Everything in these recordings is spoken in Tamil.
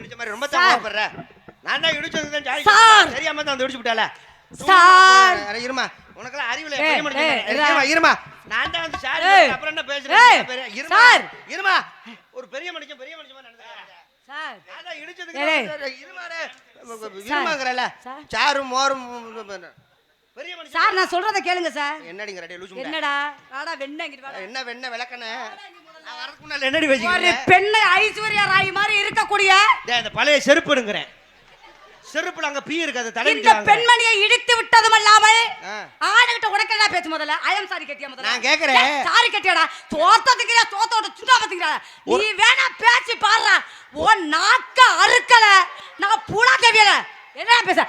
இடிச்ச மாதிரி ரொம்ப தப்பாப்படுற. நான் தான் இடிச்சது தான் தெரியாம தான் அந்த இடிச்சு விட்டால. சார் இருமா, உனக்கெல்லாம் அறிவுல பெரிய மனுஷன். இருமா, நான் தான் வந்து சார் அப்புறம் என்ன பேசுறேன்? இருமா, ஒரு பெரிய மனுஷன் மாதிரி நடந்துறாங்க சார். நான் தான் இடிச்சதுக்கு இருமாங்கறல சாரும் மோரும் பெரிய மனுஷன் சார். நான் சொல்றத கேளுங்க சார். என்னடிங்க ரெடி லூசு என்னடா வாடா வெண்ணெய் இங்க வாடா. என்ன வெண்ணெய் விளக்கனே நான் வரதுக்கு முன்னால என்னடி பேசிக்கிறீங்க? ஒரு பெண்ணை ஐஸ்வர்யா ராய் மாதிரி இருக்க கூடிய இந்த பழைய செருப்புங்கறேன். செருப்புல அங்க பீ இருக்காது தலையில. இந்த பெண்மணியை இடித்து விட்டதுமல்லாமல் ஆடுகிட்ட உடக்கடா பேச முதல்ல. ஐ அம் சாரி கேட்டியா முதல்ல? நான் கேக்குறேன். சாரி கேட்டியாடா? தோத்ததுக்குறியா தோத்தோட சுண்டா பாத்தீங்களா? நீ வேணா பேசி பாறா. ஓ நாக்க அறுக்கல. நான் பூளா தேவியல. என்னடா பேச?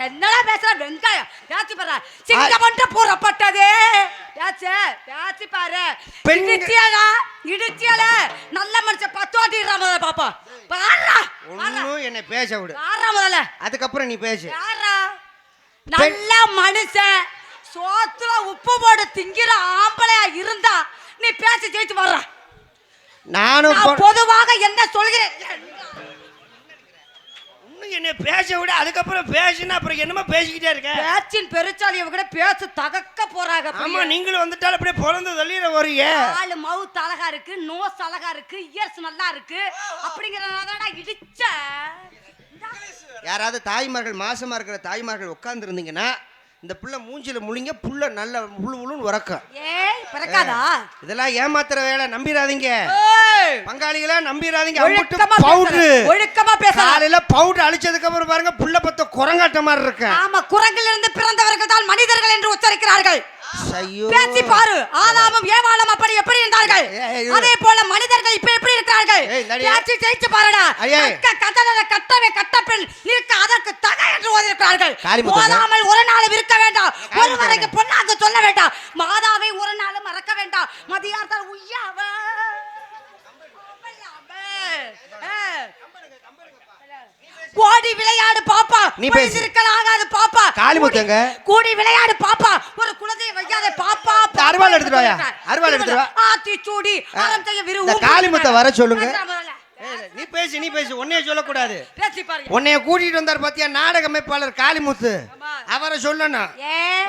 என்னடா பேசுற? வெங்காயம் பேசி பாறா. சிங்கமண்ட புறப்பட்டதே. பேசி பாரு. இடிச்சியல நல்ல மனுஷன் பத்தோட்டிடுறா முதல்ல பாப்பா. பாறா. ஒண்ணும் என்ன பேச விடு. பாறா முதல்ல. அதுக்கு அப்புறம் நீ பேசு. பாறா. நல்ல மனுஷன் சோத்துல உப்பு போட்டு திங்கிற ஆம்பளையா இருந்தா நீ பேசி ஜெயிச்சு வர்ற. நானும் பொதுவாக என்ன சொல்கிறேன்? என்ன பேச விட அதுக்கப்புறம் பேசினா அப்புறம் என்னமா பேசிக்கிட்டே இருக்க? பேச்சின் பெருச்சாலி இவங்க பேச தகக்க போறாங்க. ஆமா, நீங்களும் வந்துட்டால அப்படியே பொளந்து தள்ளிர வரீங்க. ஆளு மவுத் அழகா இருக்கு, நோஸ் அழகா இருக்கு, இயர்ஸ் நல்லா இருக்கு அப்படிங்கறதானடா இடிச்ச. யாராவது தாய்மார்கள் மாசமா இருக்கிற தாய்மார்கள் உட்கார்ந்து இருந்தீங்கன்னா இந்த புள்ள மூஞ்சில முழிங்க, புள்ள நல்ல முழுன்னு உறக்கும். ஏய் பறக்காதா? இதெல்லாம் ஏமாத்துற வேலை, நம்பிராதீங்க. பங்காளிகளா நம்பிராதீங்க. ஒழுக்கமா பேச. காலையில பவுடர் அழிச்சதுக்கு அப்புறம் பாருங்க புள்ள பத்த குரங்காட்ட மாதிரி இருக்கு. ஆமா, குரங்கில் இருந்து பிறந்தவர்கள் தான் மனிதர்கள் என்று உச்சரிக்கிறார்கள். பேசி பாரு. ஆதாமும் ஏவாளும் அப்படி எப்படி இருந்தார்கள், அதே போல மனிதர்கள் இப்ப எப்படி இருக்கிறார்கள்? பேசி ஜெயிச்சு பாருடா. கட்டவே கட்டப்பெண் இருக்க அதற்கு தக என்று ஓதிருக்கிறார்கள். ஓதாமல் ஒரு நாள் இருக்க வேண்டாம், ஒருவரைக்கு பொண்ணாக சொல்ல வேண்டாம், மாதாவை ஒரு நாள் மறக்க வேண்டாம், மதியார்த்தால் உய்யாவ கோடி விளையாடு பாப்பா. நீ பேசிருக்கல ஆகாது பாப்பா. காளிமுத்தங்க கூடி விளையாடு பாப்பா. ஒரு குலத்தை வையாதே பாப்பா. அருவாள் எடுத்துட்டு வாயா. அருவாள் எடுத்துட்டு வா. ஆத்தி சூடி ஆரம் செய்ய விரு. காளிமுத்த வர சொல்லுங்க. நீ பேசி ஒன்னே சொல்ல கூடாது. பேசி பாருங்க. உன்னைய கூட்டிட்டு வந்தார் பாத்தியா நாடக அமைப்பாளர் காளிமுத்து, அவரை சொல்லணும்.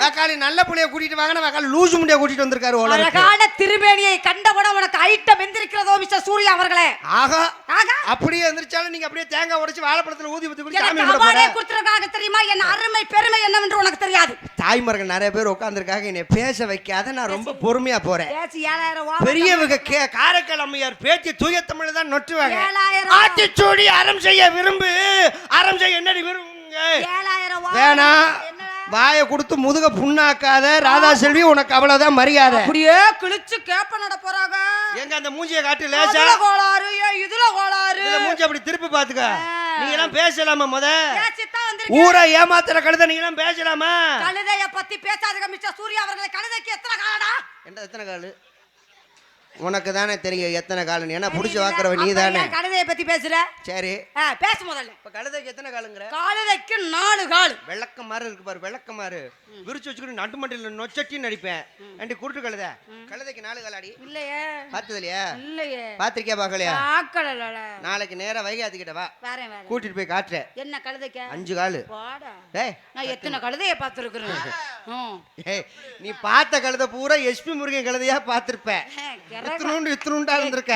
வக்காலி நல்ல புள்ளைய கூட்டிட்டு வாங்கன, வக்காலி லூசு முண்டிய கூட்டிட்டு வந்திருக்காரு. அழகான திருமேனியை கண்டவுடன் உனக்கு ஐட்டம் எந்திருக்கிறதோ மிஸ்டர் சூர்யா அவர்களே. ஆகா, அப்படியே எந்திரிச்சாலும் நீங்க அப்படியே தேங்காய் உடைச்சு வாழைப்பழத்துல ஊதி ஊத்தி குடிச்சு சாமி கும்பிட போறீங்க. குடுத்துறதுக்காக தெரியுமா என்ன அருமை பெருமை என்னவென்று உனக்கு தெரியாது. தாய்மார்கள் நிறைய பேர் உட்கார்ந்திருக்காங்க, என்னை பேச வைக்காத. நான் ரொம்ப பொறுமையா போறேன். பேசி 7000 பெரியவங்க காரைக்கால் அம்மையார் பேச்சு தூய தமிழ்ல தான் நொட்டுவாங்க. ஆத்திச்சூடி அறம் செய்ய விரும்பு. அறம் செய்ய என்னடி விரும்புங்க? 7000 வேணா வாயை கொடுத்து முதுக புண்ணாக்காத. ராதா செல்வி, உனக்கு அவ்வளவுதான் மரியாதை. அப்படியே கிழிச்சு கேப்ப நட போறாங்க. எங்க அந்த மூஞ்சியை காட்டு லேசா. கோளாறு இதுல கோளாறு. இந்த மூஞ்சி அப்படி திருப்பி பாத்துக்க. நீங்க எல்லாம் பேசலாமா? ஊரை ஏமாத்துற கழுதை நீங்க எல்லாம் பேசலாமா? கழுதைய பத்தி பேசாதீங்க மிஸ்டர் சூர்யா அவர்களே. கழுதைக்கு எத்தனை காலடா? என்ன எத்தனை காலு? உனக்கு தானே தெரியும் எத்தனை காலன்னு. ஏன்னா புடிச்சு வாக்குறவ நீ தானே. கழுதையை பத்தி பேசுற? சரி பேச முதல்ல. இப்ப கழுதைக்கு எத்தனை காலுங்கற? கழுதைக்கு 4 கால். வெள்ளக்க மாறு இருக்கு பாரு, வெள்ளக்க மாறு விரிச்சு வச்சுக்கிட்டு நட்டு மண்டில நொச்சட்டி நடிப்பேன். அண்டி குருட்டு கழுதை. கழுதைக்கு 4 காலாடி இல்லையே. பார்த்ததுலையா? இல்லையே. பாத்திருக்கியா? பார்க்கலையா? பார்க்கல. நாளைக்கு நேரா வைகாதி கிட்ட வா, வரேன் வரேன், கூட்டிட்டு போய் காட்டுறேன். என்ன கழுதைக்கு? 5 காலு. போடா. டேய், நான் எத்தனை கழுதையை பார்த்திருக்கேன். ஏய், நீ பார்த்த கழுதை பூரா எஸ்பி முருகன் கழுதையா பார்த்திருப்ப. இத்துணுண்டா இருந்திருக்க.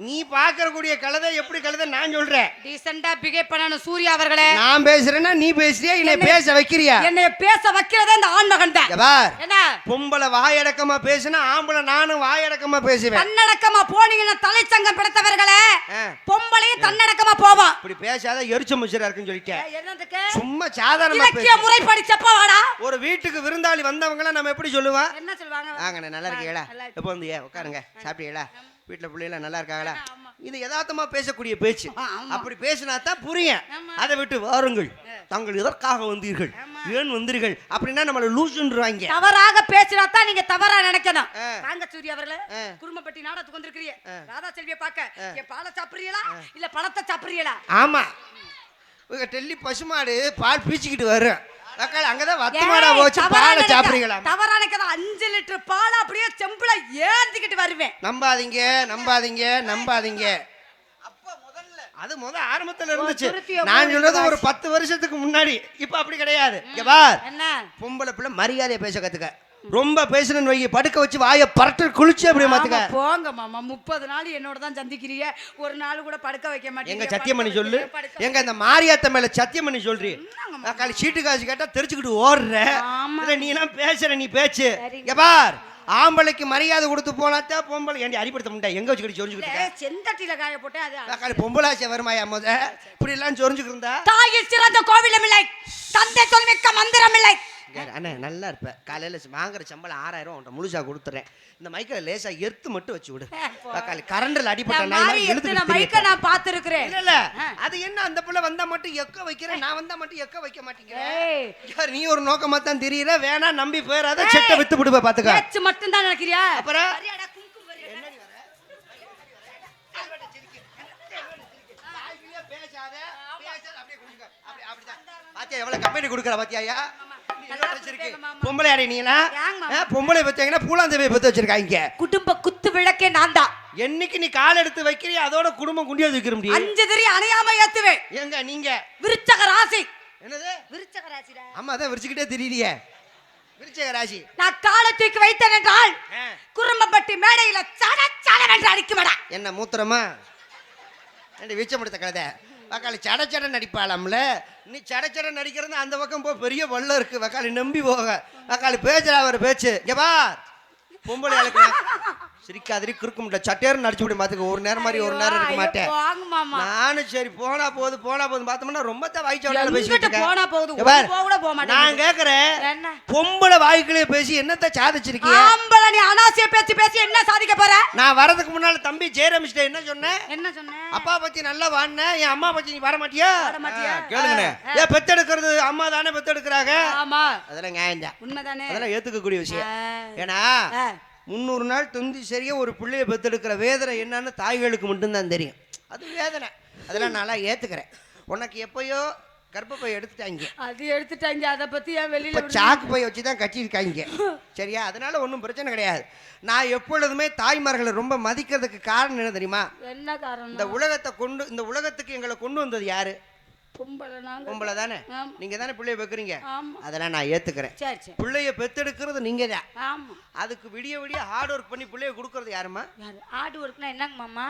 நீ பாக்கக்கூடிய கழுதை எப்படி கழுதை நான் சொல்றேன். டீசென்ட்டா பிஹேவ் பண்ணணும் சூர்யா அவர்களே. நான் பேசுறேன்னா நீ பேசுறியா? என்னை பேச வைக்கிறியா? என்னை பேச வைக்கிறதே இந்த ஆண்மகன் தான். என்ன பொம்பளை வாயடக்கமா பேசினா ஆம்பளை நானும் வாயடக்கமா பேசுவேன். தன்னடக்கமா போனீங்கன்னா தலைச்சங்கம் பிடித்தவர்களே பொம்பளையும் தன்னடக்கமா போவான். இப்படி பேசாத எரிச்ச முச்சரா இருக்குன்னு சொல்லிட்டேன். சும்மா சாதாரணமா பேசு. முறை படிச்சப்ப வாடா. ஒரு வீட்டுக்கு விருந்தாளி வந்தவங்கள நம்ம எப்படி சொல்லுவோம்? என்ன சொல்வாங்க? வாங்க நல்லா இருக்கீங்களா? எப்போ வந்தீங்க? உட்காருங்க. சாப்பிட்டீங்களா? வீட்டுல பிள்ளைல நல்லா இருக்காங்களா? இது யதார்த்தமா பேசக்கூடிய பேச்சு. அப்படி பேசினா தான் புரியும். அதை விட்டு வாருங்கள், தாங்கள் எதற்காக வந்தீர்கள், ஏன் வந்தீர்கள் அப்படின்னா நம்மள லூசுன்றாங்க. தவறாக பேசினா தான் நீங்க தவறா நினைக்கணும். வாங்க சூர்யா அவர்களே, குடும்பப்பட்டி நாடத்துக்கு வந்திருக்கீங்க. ராதா செல்வியை பார்க்க. என் பாலை சாப்பிடுறீங்களா இல்ல பழத்தை சாப்பிடுறீங்களா? ஆமா, டெல்லி பசுமாடு பால் பீச்சிக்கிட்டு வரும். அங்கதான் வத்தமாடா போச்சு, பாலை சாப்பிடுறீங்களா? தவறான கதை. 5 லிட்டர் பால் அப்படியே செம்புல ஏந்திக்கிட்டு வருவேன். நம்பாதீங்க நம்பாதீங்க நம்பாதீங்க. அது ஆரம்பத்துல இருந்துச்சு. நான் சொல்றது ஒரு 10 வருஷத்துக்கு முன்னாடி. இப்ப அப்படி கிடையாது. இங்க பார், பொம்பளை பிள்ளை மரியாதையை பேச கத்துக்க. ரொம்ப பேசணும்னு வை, படுக்க வச்சு வாயை பரட்டு குளிச்சு அப்படியே மாத்துக்க. போங்க மாமா, 30 நாள் என்னோட தான் சந்திக்கிறீங்க, ஒரு நாள் கூட படுக்க வைக்க மாட்டீங்க. எங்க சத்தியம் பண்ணி சொல்லு, எங்க இந்த மாரியாத்த மேல சத்தியம் பண்ணி சொல்றீ. காலி சீட்டு காசு கேட்டா தெரிச்சுக்கிட்டு ஓடுற. நீ எல்லாம் பேசுற, நீ பேச்சு. இங்க பார், ஆம்பளைக்கு மரியாதை கொடுத்து போனாத்தா பொம்பளை ஏண்டி அடிப்படுத்த முடியாது. எங்க வச்சுக்கிட்டு சொரிஞ்சுக்கிட்டு செந்தட்டில காய போட்டு அது பொம்பளாச்சே வருமாயா முத இப்படி எல்லாம் சொரிஞ்சுக்கிட்டு இருந்தா. தாயில் சிறந்த கோவிலும் இல்லை, தந்தை சொல்மிக்க மந்திரம் இல்லை. அண்ணே நல்லா இருப்ப. காலையில வாங்குற சம்பளம் 6000 உன்ட்ட முழுசா கொடுத்துறேன். இந்த மைக்கில் லேசா எர்த்து மட்டும் வச்சு விடு. கரண்டில் அடிப்பட்ட மைக்க நான் பாத்துருக்கிறேன். இல்ல அது என்ன, அந்த புள்ள வந்தா மட்டும் எக்க வைக்கிறேன், நான் வந்தா மட்டும் எக்க வைக்க மாட்டேங்கிறேன். நீ ஒரு நோக்கமா தான் தெரியல. வேணா நம்பி போயிடாத, செட்டை வித்து விடுவ பாத்துக்க. மட்டும் தான் நினைக்கிறியா? அப்புறம் பாத்தியா எவ்வளவு கம்பெனி கொடுக்கற பாத்தியா? பொம்பளை அடி நீனா பொம்பளை பத்தீங்கன்னா பூலாந்தேவியை பத்தி வச்சிருக்காங்க. குடும்ப குத்து விளக்கே நான் தான். என்னைக்கு நீ கால் எடுத்து வைக்கிறிய அதோட குடும்பம் குண்டியா வைக்கிற முடியும். 5 திரி அணையாம ஏத்துவேன். எங்க நீங்க விருச்சக ராசி. என்னது விருச்சக ராசிடா? ஆமா அதான் விருச்சிக்கிட்டே தெரியலையே. விருச்சக ராசி. நான் காலை தூக்கி வைத்தேன் என்றால் குறும்பப்பட்டி மேடையில சட சட என்று அடிக்குமடா. என்ன மூத்திரமா? ரெண்டு வீச்சப்படுத்த கலதை வக்காளி சடச்சட நடிப்பாளாம்ல. நீ சடச்சட நடிக்கிறது அந்த பக்கம் போ, பெரிய வல்லம் இருக்கு. வக்காளி நம்பி போக. வக்காளி பேச்சுறா அவர் பேச்சு. கேப்பா பொம்பளை ஆளுக்கு சிரிக்காதிரி குறுக்க முடியல. சட்டேர்னு நடிச்சு விட மாத்துக்க. ஒரு நேரம் மாதிரி ஒரு நேரம் இருக்க மாட்டேன் நானும். சரி போனா போகுது பார்த்தோம்னா ரொம்ப தான் வாய்ச்சவளால பேசிட்டு இருக்கேன். நான் கேக்குறேன், பொம்பளை வாய்க்குள்ளே பேசி என்னத்த சாதிச்சிருக்கீங்க? ஆம்பளை நீ அனாவசிய பேசி பேசி என்ன சாதிக்க போற? நான் வரதுக்கு முன்னால தம்பி ஜெயரமிஸ்ட என்ன சொன்னேன்? அப்பா பத்தி நல்லா வாண்ண, என் அம்மா பத்தி நீ வர மாட்டியா? கேளுங்கண்ணே. ஏன் பெத்தெடுக்கிறது அம்மா தானே பெத்தெடுக்கிறாங்க. அதெல்லாம் நியாயம் தான், உண்மைதானே, அதெல்லாம் ஏத்துக்கக்கூடிய விஷயம். ஏன்னா 300 நாள் தொந்தி சரியா ஒரு பிள்ளைய பெத்தெடுக்கிற வேதனை என்னன்னு தாய்களுக்கு மட்டும்தான் தெரியும். அது வேதனை, அதெல்லாம் நல்லா ஏத்துக்கிறேன். உனக்கு எப்பயோ கர்ப்பப்பை எடுத்துட்டாங்க, அது எடுத்துட்டாங்க. அதை பத்தி ஏன் வெளியில சாக்கு பை வச்சுதான் கட்டியிருக்காங்க. சரியா? அதனால ஒன்றும் பிரச்சனை கிடையாது. நான் எப்பொழுதுமே தாய்மார்களை ரொம்ப மதிக்கிறதுக்கு காரணம் என்ன தெரியுமா? என்ன காரணம்? இந்த உலகத்துக்கு எங்களை கொண்டு வந்தது யாரு? பொம்பளை தானே. நீங்க தானே பிள்ளைய பெக்குறீங்க. அதெல்லாம் நான் ஏத்துக்கிறேன். பிள்ளைய பெத்தெடுக்கிறது நீங்க தான். அதுக்கு விடிய விடிய ஹார்ட் ஒர்க் பண்ணி பிள்ளைய கொடுக்கறது யாருமா? ஹார்ட் ஒர்க்னா என்னங்க மாமா?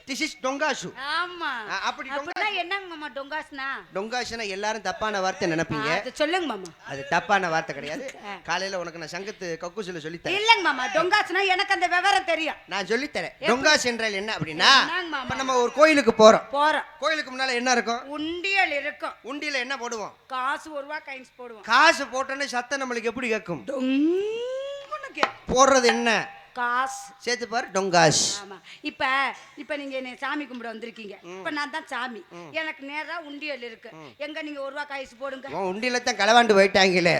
This is டொங்காஷு. ஆமா. அப்படி என்னங்க மாமா டொங்காஸ்னா? டொங்காஸ்னா எல்லாரும் தப்பான வார்த்தை நினைப்பீங்க. அது சொல்லுங்க மாமா. அது தப்பான வார்த்தை கிடையாது. காலையில உனக்கு நான் சங்கத்து கக்கூசில சொல்லி தரேன். இல்லங்க மாமா, டொங்காஸ்னா எனக்கு அந்த விவரம் தெரியும். நான் சொல்லி தரேன். டொங்காஸ் என்றால் என்ன அப்படின்னா, நம்ம ஒரு கோயிலுக்கு போறோம். கோயிலுக்கு முன்னால என்ன இருக்கும்? உண்டியல் இருக்கும். உண்டியல என்ன போடுவோம்? காசு 1 ரூபாய் காயின்ஸ் போடுவோம். காசு போட்டோன்னே சத்தம் நம்மளுக்கு எப்படி கேட்கும்? போடுறது என்ன? காஸ். சேர்த்து பாரு, டொங்காஸ். ஆமா. இப்ப நீங்க என்ன சாமி கும்பிட வந்திருக்கீங்க. இப்ப நான் தான் சாமி. எனக்கு நேரா உண்டியல் இருக்கு. எங்க நீங்க 1 ரூபாய் காசு போடுங்க. உண்டியல தான் களவாண்டு போயிட்டாங்களே.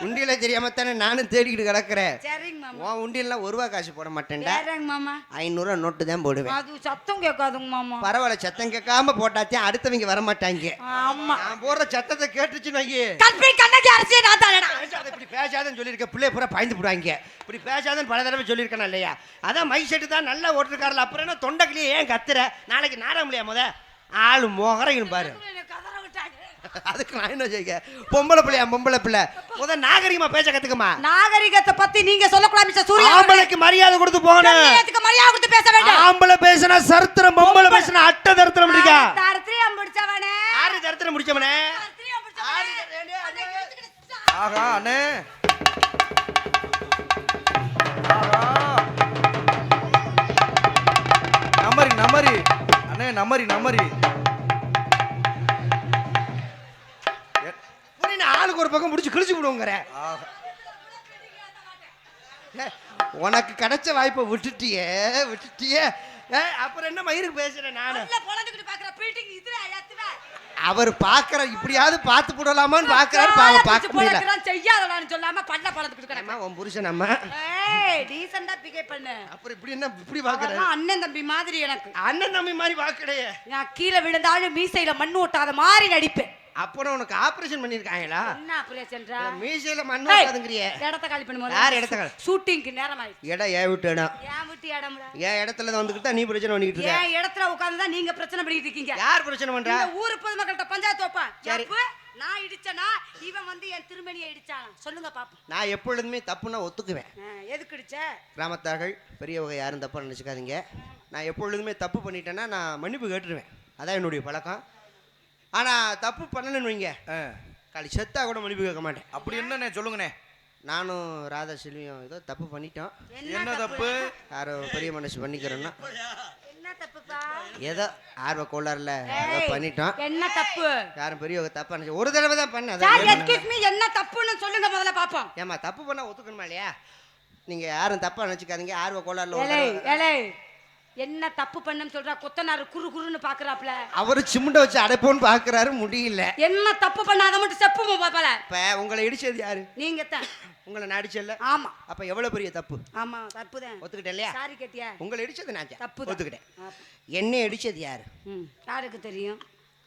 உண்டியல தெரியாம தானே நானும் தேடிக்கிட்டு கிடக்குறேன். சரிங்க மாமா. உண்டியல்ல 1 ரூபாய் காசு போட மாட்டேன்டா. சரிங்க மாமா. 500 நோட்டு தான் போடுவேன். அது சத்தம் கேட்காதுங்க மாமா. பரவாயில்ல, சத்தம் கேட்காம போட்டாச்சே அடுத்தவங்க வர மாட்டாங்க. ஆமா. நான் போடுற சத்தத்தை கேட்டுச்சு வைங்க. கல்பி கண்ணகி அரசியே நான் தானடா. இப்படி பேசாதன்னு சொல்லியிருக்கேன். பிள்ளை பூரா பாய்ந்து போடுவாங்க. இப்படி பேசாதன்னு பல தடவை சொல்லியிருக்கேன் இல்லையா? அதான் மை செட்டு தான் நல்லா ஓட்டுருக்காருல. அப்புறம் என்ன தொண்டைக்கிலேயே ஏன் கத்துற? நாளைக்கு நாட முடியா முத ஆளு மோகரையும் பாரு. அதுக்கு நான் என்ன செய்ய? பொம்பளை பிள்ளை முத நாகரிகமா பேச கத்துக்கமா. நாகரிகத்தை பத்தி நீங்க சொல்லக்கூடாது மிஸ்டர் சூர்யா. ஆம்பளைக்கு மரியாதை கொடுத்து போகணும். மரியாதை கொடுத்து பேச வேண்டாம். ஆம்பளை பேசினா சரித்திரம், பொம்பளை பேசினா அட்ட தரித்திரம் இருக்கா? தரித்திரம் முடிச்சவனே. ஆறு தரித்திரம் முடிச்சவனே. ஆஹா அண்ணே. நமரி அண்ணே, நமரி ஆளுக்கு ஒரு பக்கம் முடிச்சு கிழிச்சு விடுவோங்கிற. உனக்கு கிடைச்ச வாய்ப்பை விட்டுட்டியே. அப்புறம் என்ன மயிருக்கு பேசுறேன் நானு? அவர் பாக்குற இப்படியாவது பார்த்து போடலாமான்னு பாக்குறாரு. பார்க்க முடியல. செய்யாதடான்னு சொல்லாம பல்ல பழத்துக்கிட்டு கிடமா. உன் புருஷன் நம்ம டீசெண்டா பிகேவ் பண்ணு. அப்புறம் இப்படி என்ன இப்படி பாக்குறாரு? அண்ணன் தம்பி மாதிரி. எனக்கு அண்ணன் தம்பி மாதிரி பாக்கலையே. நான் கீழே விழுந்தாலும் மீசையில மண்ணு ஓட்டாத மாதிரி நடிப்பேன். அப்புறம் உனக்கு ஆபரேஷன் பண்ணிருக்காங்களா? என்ன ஆபரேஷன்டா? மீசையில மண்ணு வைக்காதங்கறியே. இடத்த காலி பண்ணுமா? யார் இடத்த காலி? ஷூட்டிங்க்கு நேரம் ஆயிடுச்சு. இடம் ஏன் விட்டு இடம்? ஏன் விட்டு இடம்டா? ஏன் இடத்துல வந்துக்கிட்டா நீ பிரச்சனை பண்ணிட்டு இருக்க? ஏன் இடத்துல உட்கார்ந்தா நீங்க பிரச்சனை பண்ணிட்டு இருக்கீங்க? யார் பிரச்சனை பண்றா? இந்த ஊர் பொதுமக்கள்கிட்ட பஞ்சாயத்து வைப்பா. சரி. நான் இடிச்சனா இவன் வந்து என் திருமணியை இடிச்சான். சொல்லுங்க பாப்போம். நான் எப்பொழுதுமே தப்புன்னா ஒத்துக்குவேன். எதுக்கு இடிச்ச? கிராமத்தார்கள் பெரியவங்க யாரும் தப்பா நினைச்சுக்காதீங்க. நான் எப்பொழுதுமே தப்பு பண்ணிட்டேன்னா நான் மன்னிப்பு கேட்டுருவேன். அதான் என்னுடைய பழக்கம். ஆனா தப்பு பண்ணலன்னு வைங்க, காலி செத்தா கூட மன்னிப்பு கேட்க மாட்டேன். அப்படி என்னண்ணே சொல்லுங்கண்ணே. நானும் ராதா செல்வியும் ஏதோ தப்பு பண்ணிட்டோம். என்ன தப்பு? யாரோ பெரிய மனசு பண்ணிக்கிறோன்னா என்ன தப்புப்பா? ஏதோ ஆர்வ கோளாறுல ஏதோ பண்ணிட்டோம். என்ன தப்பு? யாரும் பெரியவங்க தப்பா நினைச்சு ஒரு தடவை தான் பண்ண. சார் எக்ஸ்கியூஸ் மீ, என்ன தப்புன்னு சொல்லுங்க முதல்ல பாப்போம். ஏமா தப்பு பண்ணா ஒத்துக்கணுமா இல்லையா? நீங்க யாரும் தப்பா நினைச்சுக்காதீங்க. ஆர்வ கோளாறுல ஏலே என்ன தப்பு பண்ணன்னு சொல்றா? கொத்தனாரு குறு குறுன்னு பாக்குறாப்ல. அவரு சிமுண்ட வச்சு அடைப்போன்னு பாக்குறாரு, முடியல. என்ன தப்பு பண்ணாத மட்டும் செப்பு பாப்பல. இப்ப உங்களை இடிச்சது யாரு? நீங்க தான். உங்களை நான் அடிச்சல. ஆமா. அப்ப எவ்வளவு பெரிய தப்பு? ஆமா தப்புதான். ஒத்துக்கிட்டேன் இல்லையா? சாரி கேட்டியா? உங்களை இடிச்சது நான் தப்பு ஒத்துக்கிட்டேன். என்னை இடிச்சது யாரு? யாருக்கு தெரியும்?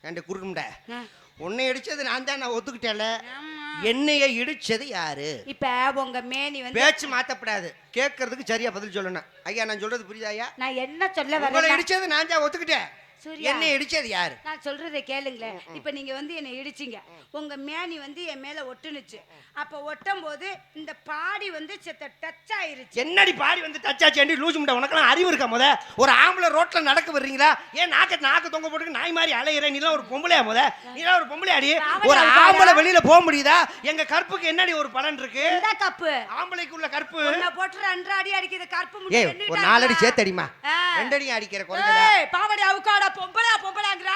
என்கிட்ட குறுக்கும்டா. உன்னை இடிச்சது நான் தான், நான் ஒத்துக்கிட்டேன்ல. என்னைய இடிச்சது யாரு? இப்ப உங்க மேனி வந்து பேச்சு மாத்தப்படாது, கேட்கறதுக்கு சரியா பதில் சொல்லணும். ஐயா நான் சொல்றது புரியுதா ஐயா? நான் என்ன சொல்ல வரேன்? உங்களை இடிச்சது நான் தான் ஒத்துக்கிட்டேன். என்ன இடிச்சது யாரு? நான் சொல்றதை கேளுங்களேன். இப்ப நீங்க வந்து என்ன இடிச்சீங்க, உங்க மேனி வந்து என் மேல ஒட்டுனுச்சு. அப்ப ஒட்டும் போது இந்த பாடி வந்து டச் ஆயிருச்சு. என்னடி பாடி வந்து டச் ஆச்சு? லூசு முட்டை, உனக்கெல்லாம் அறிவு இருக்கா? முத ஒரு ஆம்பளை ரோட்ல நடக்க வர்றீங்களா? ஏன் நாக்கு தொங்க போட்டு நாய் மாதிரி அலையிற? நீலாம் ஒரு பொம்பளையா? முத நீலாம் ஒரு பொம்பளையாடி? ஒரு ஆம்பளை வெளியில போக முடியுதா? எங்க கற்புக்கு என்னடி ஒரு பலன் இருக்கு? என்ன கப்பு? ஆம்பளைக்கு உள்ள கற்பு. உன்னை போட்டு 2 அடி அடிக்குது கற்பு முட்டை. ஏய் ஒரு 4 அடி சேர்த்து அடிமா. 2 அடி அடிக்கிற குறைஞ்சதா? ஏய் பாவடி அவுக்காடா பொம்பளைங்கற.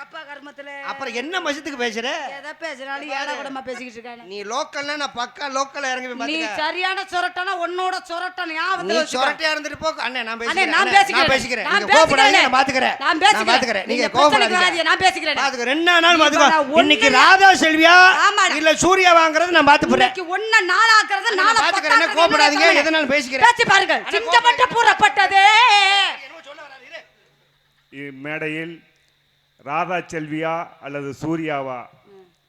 அப்பா கர்மத்துல. அப்புறம் என்ன மசத்துக்கு பேசுற? எதை பேசுறாலும் ஏடா கூடமா பேசிக்கிட்டு இருக்கானே. நீ லோக்கல்னா நான் பக்கா லோக்கல்ல இறங்கி போய் பாத்துக்க. நீ சரியான சொரட்டனா உன்னோட சொரட்டன ஞாபகத்துல வச்சுக்க. நீ சொரட்டையா இருந்துட்டு போ. அண்ணே நான் பேசிக்கிறேன். நீங்க கோபப்படாதீங்க, நான் பாத்துக்கறேன். நான் பாத்துக்கறேன். நீங்க கோபப்படாதீங்க, நான் பேசிக்கிறேன். பாத்துக்க. 2 நாள் பாத்துக்க. இன்னைக்கு ராதா செல்வியா இல்ல சூர்யா வாங்குறது நான் பாத்துறேன். இன்னைக்கு ஒண்ண நாளாக்குறது நான் பாத்துக்கறேன். என்ன கோபப்படாதீங்க, எதனால பேசிக்கிறேன். பேசி பாருங்க. சிங்கமட்ட பூரப்பட்டதே. இம்மேடையில் ராதா செல்வியா அல்லது சூர்யாவா,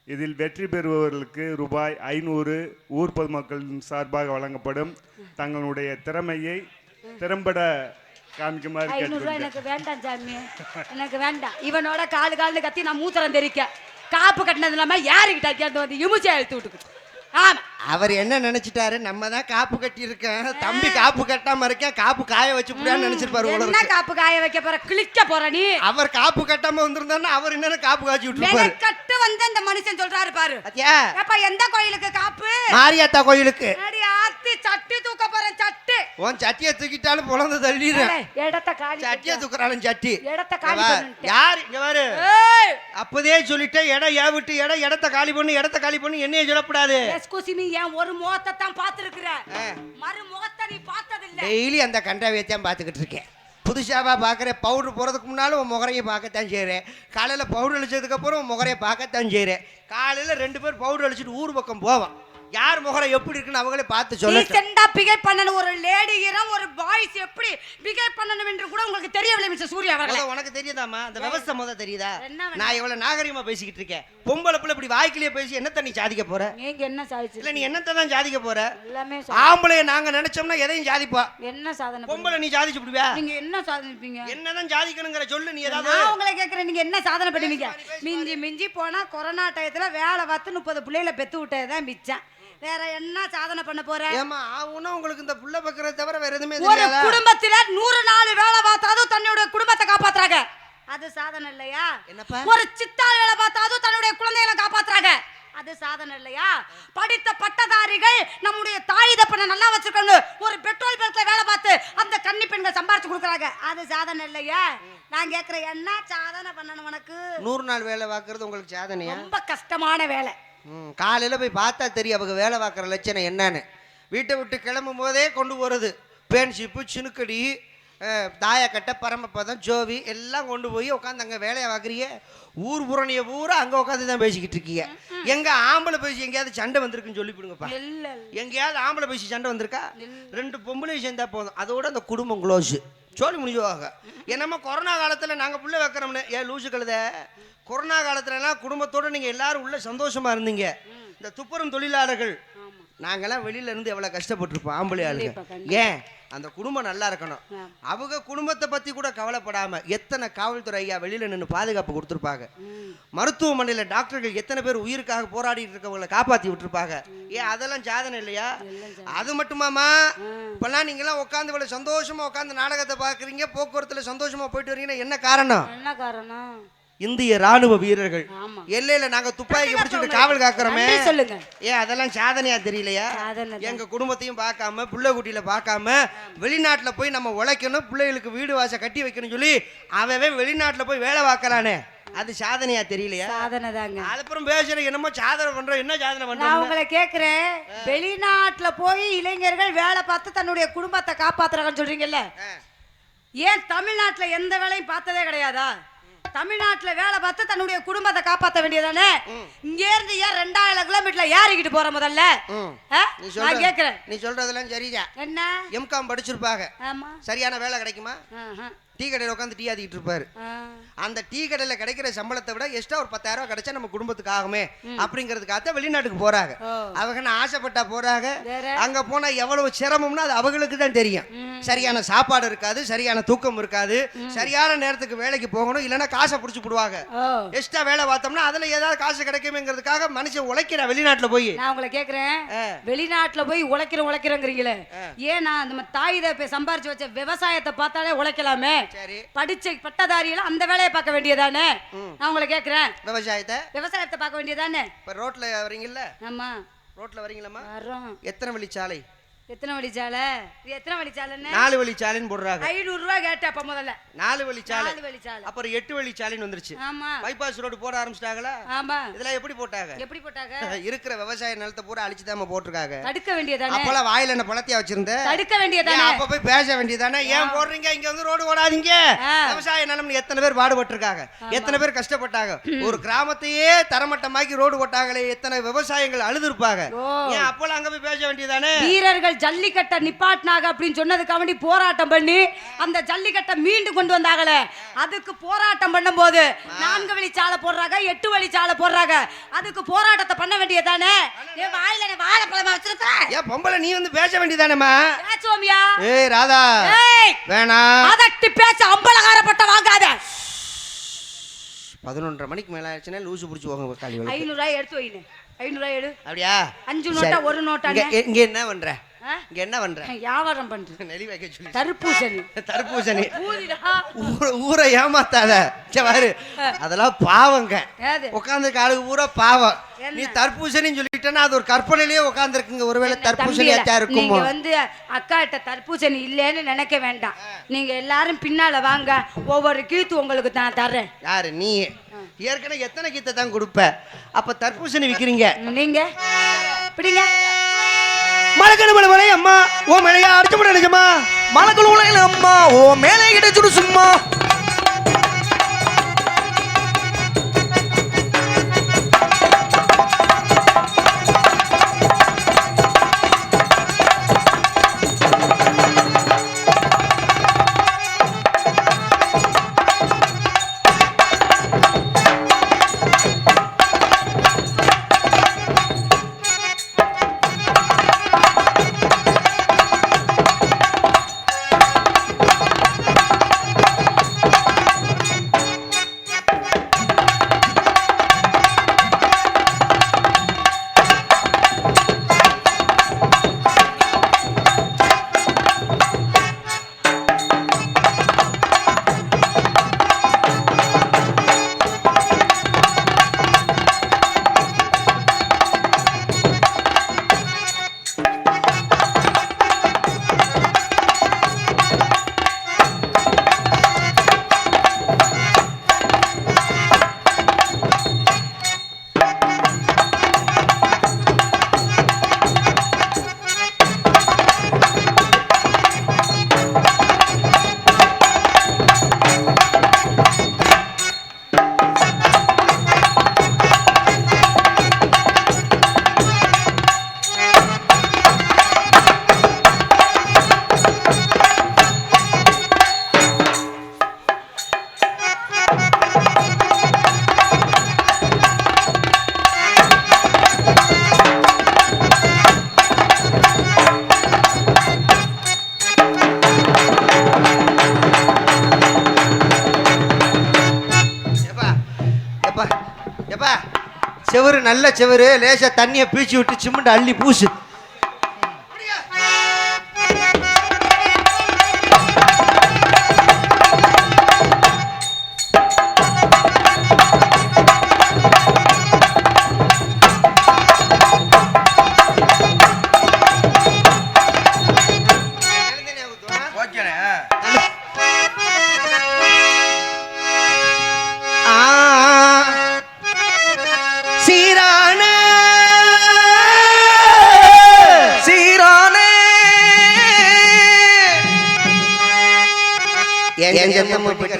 இதில் வெற்றி பெறுபவர்களுக்கு ரூபாய் 500 ஊர் பொதுமக்களின் சார்பாக வழங்கப்படும். தங்களுடைய திறமையை திறம்பட காமிக்குமாறு 500 எனக்கு வேண்டாம் சாமி, எனக்கு வேண்டாம். இவனோட காலு கத்தி நான் மூத்திரம் தெரிக்க காப்பு கட்டினது இல்லாம யாருக்கிட்ட கேட்டு வந்து இமுச்சை எழுத்து விட்டுக்கு. ஆமா, அவர் என்ன நினைச்சிட்டாரு? நம்ம தான் காப்பு கட்டி இருக்கேன், தம்பி காப்பு கட்டாம இருக்கேன், காப்பு காய வச்சு புடியான்னு நினைச்சிருப்பாரு. என்ன காப்பு காய வைக்க போற? கிளிக்க போற நீ? அவர் காப்பு கட்டாம வந்திருந்தாருன்னா அவர் என்ன காப்பு காய்ச்சி விட்டுருப்பாரு. கட்டு வந்து அந்த மனுஷன் சொல்றாரு பாரு. அத்தியா அப்ப எந்த கோயிலுக்கு காப்பு? மாரியாத்தா கோயிலுக்கு. அடி ஆத்தி சட்டி தூக்க போறேன். சட்டி உன் சட்டியை தூக்கிட்டாலும் பொளந்து தள்ளிடுறேன். இடத்த காலி. சட்டியை தூக்குறாலும் சட்டி. இடத்த காலி பண்ணு. யார் இங்க பாரு? அப்பதே சொல்லிட்டேன், இடம் ஏவிட்டு இடத்த காலி பண்ணு, இடத்த காலி பண்ணு. என்னைய சொல்லக்கூடாது. எஸ்கூசி மீ, ஏன் ஒரு முகத்தை தான் பாத்துருக்குற, மறு முகத்தை நீ பார்த்ததில்லை. டெய்லி அந்த கண்டாவியத்தான் பார்த்துக்கிட்டு இருக்கேன். புதுசாவா பார்க்குறேன். பவுடர் போகிறதுக்கு முன்னாலும் உன் முகரையை பார்க்கத்தான் செய்கிறேன். காலையில் பவுடர் அழிச்சதுக்கப்புறம் உன் முகரையை பார்க்கத்தான் செய்கிறேன். காலையில் 2 பேர் பவுடர் அழிச்சிட்டு ஊர் பக்கம் போவோம். யார் முகரை எப்படி இருக்குன்னு அவங்களே பார்த்து சொல்ல. டீசெண்டா பிஹேவ் பண்ணணும். ஒரு லேடியிடம் ஒரு பாய்ஸ் எப்படி பிஹேவ் பண்ணணும் என்று கூட உங்களுக்கு தெரியவில்லை மிஸ்டர் சூர்யா அவர்களே. உனக்கு தெரியுதாமா அந்த விவசாய முத தெரியுதா? நான் இவ்வளவு நாகரிகமா பேசிக்கிட்டு இருக்கேன். பொம்பளை பிள்ளை இப்படி வாய்க்கிலேயே பேசி என்னத்த நீ சாதிக்க போற? நீங்க என்ன சாதிச்சு? இல்ல நீ என்னத்த தான் சாதிக்க போற? எல்லாமே ஆம்பளைய நாங்க நினைச்சோம்னா எதையும் சாதிப்போம். என்ன சாதனை? பொம்பளை நீ சாதிச்சு விடுவியா? நீங்க என்ன சாதிப்பீங்க? என்னதான் சாதிக்கணுங்கிற சொல்லு. நீ ஏதாவது நான் உங்களை கேக்குறேன், நீங்க என்ன சாதனை பண்ணுவீங்க? மிஞ்சி போனா கொரோனா டயத்துல வேலை பார்த்து 30 பிள்ளைகளை பெத்து விட்டதுதான் மிச்சம். வேற என்ன சாதனை பண்ண போற? ஏமா ஆவுனா உங்களுக்கு இந்த புள்ள பக்கறத தவிர வேற எதுமே தெரியாதா? ஒரு குடும்பத்துல 100 நாள் வேலை பார்த்தாலும் தன்னுடைய குடும்பத்தை காப்பாத்துறாங்க. அது சாதனை இல்லையா? என்னப்பா? ஒரு சித்தாள் வேலை பார்த்தாலும் தன்னுடைய குழந்தைகளை காப்பாத்துறாங்க. அது சாதனை இல்லையா? படித்த பட்டதாரிகள் நம்முடைய தாய் தப்பனை நல்லா வச்சிருக்கணும். ஒரு பெட்ரோல் பங்க்ல வேலை பார்த்து அந்த கன்னி பெண்கள் சம்பாரிச்சு கொடுக்குறாங்க. அது சாதனை இல்லையா? நான் கேக்குறேன், என்ன சாதனை பண்ணணும் உனக்கு? 100 நாள் வேலை பார்க்கறது உங்களுக்கு சாதனையா? ரொம்ப கஷ்டமான வேலை. காலையில போய் பார்த்தா தெரியும் அவங்க வேலை பார்க்குற லட்சணம் என்னன்னு. வீட்டை விட்டு கிளம்பும் போதே கொண்டு போறது பேன்ஷிப்பு, சினுக்கடி, தாயக்கட்டை, பரமப்பதம், ஜோவி எல்லாம் கொண்டு போய் உட்காந்து அங்கே வேலையை பார்க்குறீங்க. ஊர் புறணிய பூரா அங்கே உட்காந்து தான் பேசிக்கிட்டு இருக்கீங்க. எங்க ஆம்பளை பேசி எங்கேயாவது சண்டை வந்திருக்குன்னு சொல்லிவிடுங்கப்பா. எங்கேயாவது ஆம்பளை பேசி சண்டை வந்திருக்கா? 2 பொம்பளை சேர்ந்தா போதும், அதோட அந்த குடும்பம் க்ளோஸ் சொல்லி முடிஞ்சுவாங்க. என்னம்மா கொரோனா காலத்தில் நாங்கள் புள்ள வைக்கிறோம்னு ஏன் லூசு கழுத கொரோனா காலத்துலலாம் குடும்பத்தோட நீங்க எல்லாரும் உள்ள சந்தோஷமா இருந்தீங்க. இந்த துப்புரம் தொழிலாளர்கள் நாங்கெல்லாம் வெளியில இருந்து எவ்வளவு கஷ்டப்பட்டிருப்போம் ஆம்பளை ஆளுங்க. ஏன் அந்த குடும்பம் நல்லா இருக்கணும். அவங்க குடும்பத்தை பத்தி கூட கவலைப்படாம எத்தனை காவல்துறை ஐயா வெளியில நின்று பாதுகாப்பு கொடுத்துருப்பாங்க. மருத்துவமனையில டாக்டர்கள் எத்தனை பேர் உயிருக்காக போராடிட்டு இருக்கவங்களை காப்பாத்தி விட்டுருப்பாங்க. ஏன் அதெல்லாம் சாதனை இல்லையா? அது மட்டுமாமா இப்பெல்லாம் நீங்களாம் உட்காந்து இவ்வளவு சந்தோஷமா உட்காந்து நாடகத்தை பாக்குறீங்க, போக்குவரத்துல சந்தோஷமா போயிட்டு வரீங்கன்னா என்ன காரணம்? என்ன காரணம்? இந்திய ராணுவ வீரர்கள் எல்லையில நாங்க துப்பாக்கி பிடிச்சிட்டு காவல் காக்குறோமே, சொல்லுங்க. ஏன் அதெல்லாம் சாதனையா தெரியலையா? எங்க குடும்பத்தையும் பார்க்காம பிள்ளை குட்டியில பார்க்காம வெளிநாட்டுல போய் நம்ம உழைக்கணும், பிள்ளைகளுக்கு வீடு வாச கட்டி வைக்கணும் சொல்லி அவன் வெளிநாட்டுல போய் வேலை பார்க்கறானே, அது சாதனையா தெரியலையா? சாதனை தாங்க. அதுக்கப்புறம் பேசுறேன் என்னமோ சாதனை பண்றோம். என்ன சாதனை பண்றோம்? நான் உங்களை கேக்குறேன், வெளிநாட்டுல போய் இளைஞர்கள் வேலை பார்த்து தன்னுடைய குடும்பத்தை காப்பாத்துறாங்கன்னு சொல்றீங்கல்ல, ஏன் தமிழ்நாட்டுல எந்த வேலையும் பார்த்ததே கிடையாதா? தமிழ்நாட்டுல வேலை பார்த்து தன்னுடைய குடும்பத்தை காப்பாற்ற வேண்டியதானே? இங்க இருந்து ஏன் 2000 கிலோமீட்டர்ல ஏறிக்கிட்டு போற முதல்ல? நான் கேக்குறேன். நீ சொல்றதெல்லாம் சரிதான். என்ன எம்காம் படிச்சிருப்பாங்க, ஆமா, சரியான வேலை கிடைக்குமா? டீ கடையில் உட்காந்து டீ ஆதிக்கிட்டு இருப்பாரு. அந்த டீ கடையில் கிடைக்கிற சம்பளத்தை விட எக்ஸ்ட்ரா ஒரு 10,000 ரூபாய் கிடைச்சா நம்ம குடும்பத்துக்கு ஆகுமே அப்படிங்கிறதுக்காக வெளிநாட்டுக்கு போறாங்க. அவங்க ஆசைப்பட்டா போறாங்க. அங்க போனா எவ்வளவு சிரமம்னு அது அவங்களுக்கு தான் தெரியும். சரியான சாப்பாடு இருக்காது, சரியான தூக்கம் இருக்காது, சரியான நேரத்துக்கு வேலைக்கு போகணும், இல்லைன்னா காசை பிடிச்சி போடுவாங்க. எக்ஸ்ட்ரா வேலை பார்த்தோம்னா அதுல ஏதாவது காசு கிடைக்குமேங்கிறதுக்காக மனுஷன் உழைக்கிற வெளிநாட்டுல போய். நான் உங்களை கேக்குறேன், வெளிநாட்டுல போய் உழைக்கிறோங்கிறீங்களே, ஏன்னா நம்ம தாய் தப்பை சம்பாரிச்சு வச்ச விவசாயத்தை பார்த்தாலே உழைக்கலாமே, படிச்ச பட்டதாரியில அந்த வேலையை பார்க்க வேண்டியதானே? நான் உங்களை கேக்குறேன், விவசாயத்தை பார்க்க வேண்டியதானே? இப்ப ரோட்ல வரீங்கல்ல? ஆமா, ரோட்ல வரீங்களா? வரோம். எத்தனை வழிச்சாலை? எத்தனை வழிச்சாலை? இது எத்தனை வழிச்சாலைன்னு? 4 வழிச்சாலைன்னு போடுறாங்க. 500 ரூபாய் கேட்டேன் அப்ப முதல்ல. 4 வழிச்சாலை. 4 வழிச்சாலை. அப்புறம் 8 வழிச்சாலைன்னு வந்துருச்சு. ஆமா, பைபாஸ் ரோடு போட ஆரம்பிச்சிட்டாங்களா? ஆமா. இதெல்லாம் எப்படி போட்டாங்க? எப்படி போட்டாங்க? இருக்கிற விவசாய நிலத்தை பூரா அழிச்சுதாம போட்டுருக்காங்க. தடுக்க வேண்டியதானே? அப்போலாம் வாயில என்ன பழத்தையா வச்சிருந்த? தடுக்க வேண்டியதானே? அப்ப போய் பேச வேண்டியதானே? ஏன் போடுறீங்க இங்க வந்து ரோடு ஓடாதீங்க? விவசாய நிலம்னு எத்தனை பேர் பாடுபட்டிருக்காங்க, எத்தனை பேர் கஷ்டப்பட்டாங்க. ஒரு கிராமத்தையே தரமட்டமாக்கி ரோடு போட்டாங்களே, எத்தனை விவசாயிகள் அழுதுருப்பாங்க. ஏன் அப்போலாம் அங்க போய் பேச வேண்டியதானே? வீரர்கள் ஜல்லிக்கட்டை நிப்பாட்டினாங்க அப்படின்னு சொன்னதுக்காக வேண்டி போராட்டம் பண்ணி அந்த ஜல்லிக்கட்டை மீண்டும் கொண்டு வந்தாங்களே, அதுக்கு போராட்டம் பண்ணும் போது 4 வழிச்சாலை போடுறாங்க, 8 வழிச்சாலை போடுறாங்க, அதுக்கு போராட்டத்தை பண்ண வேண்டியதானே? ஏன் வாயில வாழைப்பழமா வச்சிருக்க? ஏன் பொம்பளை நீ வந்து பேச வேண்டியதானேமா? பேசுவோமியா? ஏய் ராதா, வேணாம் அதட்டி பேச அம்பலகாரப்பட்ட வாங்காத. 11:30 மணிக்கு மேல ஆயிடுச்சுன்னா லூசு புடிச்சு போங்க. 500 ரூபாய் எடுத்து வைங்க. 500 ரூபாய் எடு. அப்படியா? 5 நோட்டா 1 நோட்டா? இங்க என்ன பண்ற? இங்க என்ன பண்ற? வியாபாரம் பண்றேன். நெளி வைக்க சொல்லி. தர்பூசணி. தர்பூசணி ஊரை ஏமாத்தாத. பாரு, அதெல்லாம் பாவங்க. உட்கார்ந்து காலுக்கு பூரா பாவம். நீ தர்பூசணின்னு சொல்லிட்டேன்னா அது ஒரு கற்பனையிலேயே உட்கார்ந்துருக்குங்க. ஒருவேளை தர்பூசணி ஆச்சா இருக்குமோ? நீங்க வந்து அக்கா கிட்ட தர்பூசணி இல்லைன்னு நினைக்க வேண்டாம். நீங்க எல்லாரும் பின்னால வாங்க, ஒவ்வொரு கீத்து உங்களுக்கு நான் தர்றேன். யாரு நீ? ஏற்கனவே எத்தனை கீத்தை தான் கொடுப்ப, அப்ப தர்பூசணி விக்கிறீங்க நீங்க? பிடிங்க. மலக்கணு மலை அம்மா ஓ மேலையா அடிச்சு போட நிஜமா? மலக்கணு உலகில அம்மா ஓ மேலே கிடைச்சுடு சும்மா. செவரு நல்ல செவரு, லேசா தண்ணியை பீச்சு விட்டு சிமெண்ட் அள்ளி பூசு.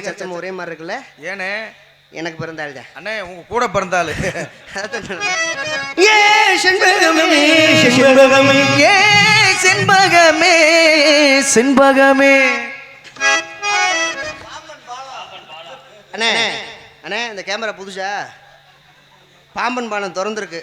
சத்தம் ஒரே மாதிரி இருக்குல்ல? ஏனே எனக்கு பிறந்தாள் அண்ணே, உங்க கூட பிறந்தாள். செண்பகமே செண்பகமே. அண்ணே அண்ணே, இந்த கேமரா புதுசா? பாம்பன் பாலம் திறந்துருக்கு.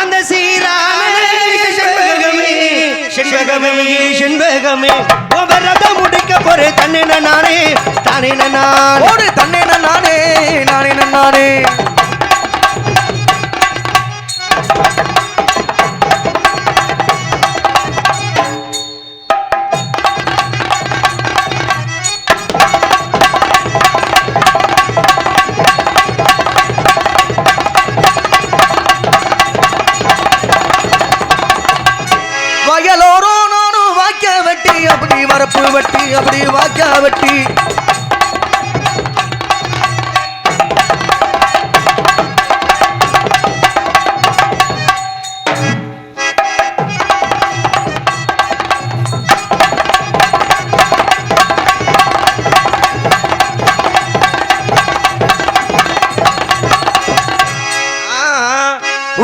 அந்த செண்பகமே முடிக்க போறே தன்னே நானே தானே நானே தன்னே நானே நானே நானே. அப்படி வரப்பு வட்டி அப்படி வாக்கா வட்டி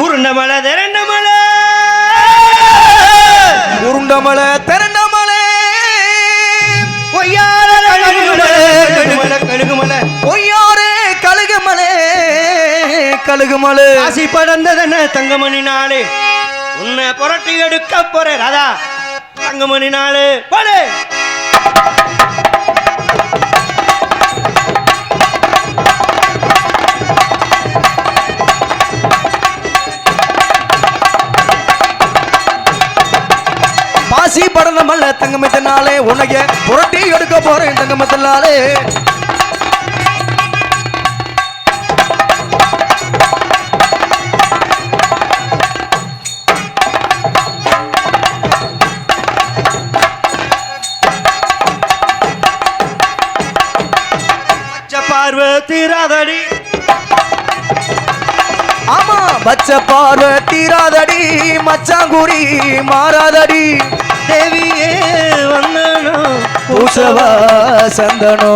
உருண்ட மலை திரண்ட மலை உருண்ட மலை திரண்ட கழுகுமலை ஆசி படந்ததன தங்கமணி நாளே உன்னை புரட்டி எடுக்க போற ராதா தங்கமணி நாளே போடு. பாசி படந்த மல்ல தங்கமத்தினாலே உன்னைய புரட்டி எடுக்க போறேன் தங்கமத்தினாலே. பார்வை தீராதடி, ஆமா பச்ச பார்வை தீராதடி, மச்சாங்குடி மாறாதடி. தேவியே வந்தனோ பூசவா சந்தனோ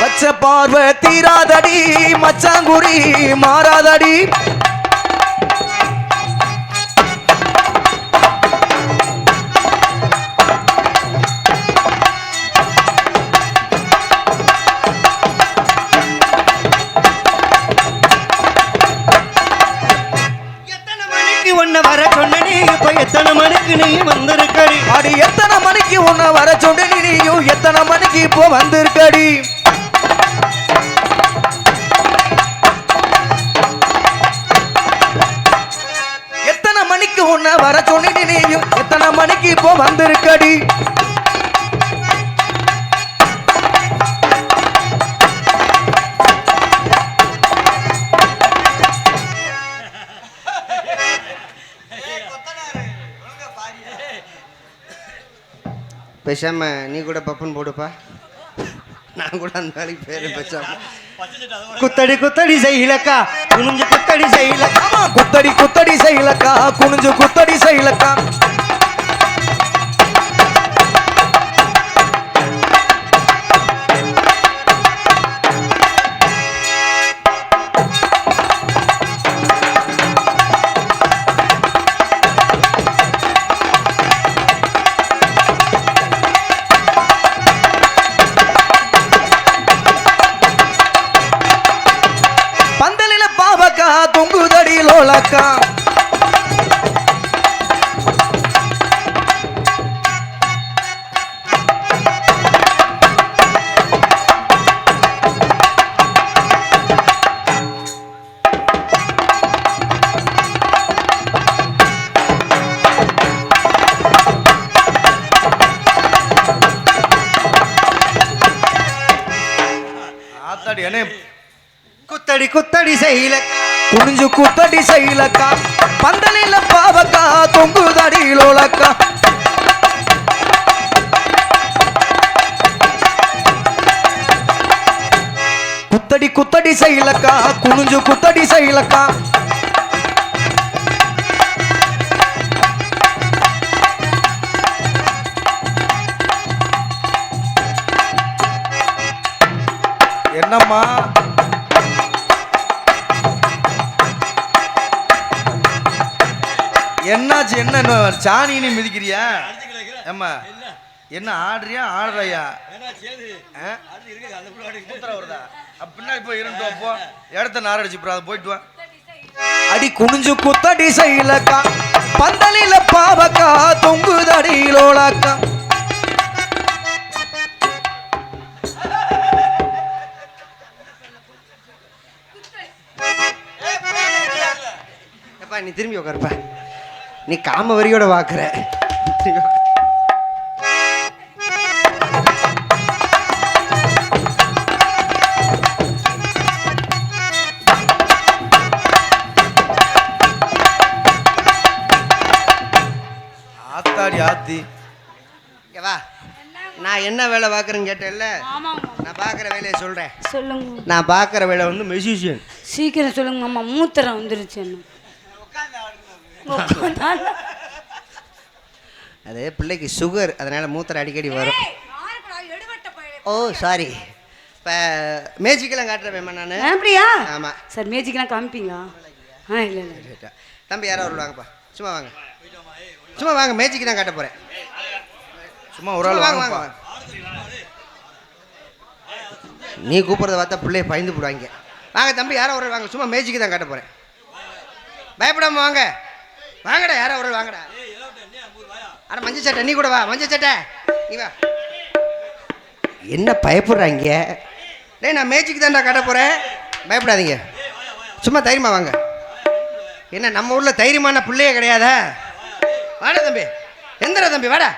பச்ச பார்வை தீராதடி, மச்சாங்குடி மாறாதடி. உன்னை வர சொன்ன நீ இப்ப எத்தனை மணிக்கு நீ வந்திருக்கடி? அடி எத்தனை மணிக்கு உன்னை வர சொன்ன நீயும் எத்தனை மணிக்கு இப்போ வந்திருக்கடி? எத்தனை மணிக்கு உன்னை வர சொன்ன நீயும் எத்தனை மணிக்கு இப்போ வந்திருக்கடி? பேசாம நீ கூட பப்பன் போடுப்பா, நான் கூட அந்த வேலைக்கு பேரு பேசாம. குத்தடி குத்தடி செய்யலக்கா குனிஞ்சு குத்தடி செய்யலக்கா, குத்தடி குத்தடி செய்யலக்கா குனிஞ்சு குத்தடி செய்யலக்கா. பாவக்கா தொங்குதடி லோலக்கா குத்தடி குத்தடி செய்யல குனிஞ்சு குத்தடி செய்யலக்கா பந்தலில பாவக்கா தொங்குதடி லோலக்கா குத்தடி குத்தடி செய்யலக்கா குனிஞ்சு குத்தடி செய்யலக்கா என்னம்மா என்னாச்சு? என்ன சாணின்னு மிதிக்கிறியா? ஏம்மா என்ன ஆடுறியா ஆடுறையா? வருதா அப்படின்னா இப்போ இருந்து போ இடத்த நாரடிச்சு அதை போயிட்டு வா. அடி குனிஞ்சு குத்தடி செய்யலக்கா பந்தலில பாவக்கா தொங்குதடி லோலக்கா நீ திரும்பி உட்காருப்பா. நீ காம வரியோட வாக்குற. ஆத்தாடி ஆத்தி வா, நான் என்ன வேலை பார்க்குறேன்னு கேட்டேன்ல, நான் பார்க்குற வேலையை சொல்கிறேன். சொல்லுங்க. நான் பார்க்குற வேலை வந்து மெஜிஷியன். சீக்கிரம் சொல்லுங்க மாமா, மூத்திரம் வந்துருச்சு. அது பிள்ளைக்கு சுகர், அதனால் மூத்திரம் அடிக்கடி வரும். ஓ சாரி. இப்போ மேஜிக்கெல்லாம் காட்டுறேன் நான். அப்படியா? ஆமாம் சார், மேஜிக்கெல்லாம் காமிப்பீங்க? இல்லை இல்லை. தம்பி யாரோ வருவாங்கப்பா, சும்மா வாங்க, சும்மா வாங்க, மேஜிக் தான் காட்ட போகிறேன். சும்மா ஒரு ஆள் வாங்க வாங்க. நீ கூப்பிட்றத பார்த்தா பிள்ளைய பயந்து போடுவாங்க. வாங்க தம்பி, யாரோ ஒரு வாங்க, சும்மா மேஜிக்கு தான் காட்ட போகிறேன். பயப்படாம வாங்க, வாங்கடா, யாரோ ஒரு வாங்கடா. அட மஞ்சள் சட்டை, நீ கூட வா. மஞ்சள் சட்டை நீ வா. என்ன பயப்படுறாங்க? டேய், நான் மேஜிக் தான்டா காட்ட போகிறேன், பயப்படாதீங்க, சும்மா தைரியமா வாங்க. என்ன நம்ம ஊரில் தைரியமான பிள்ளையே கிடையாதா? வாடா தம்பி, எந்திரா தம்பி, வாடா.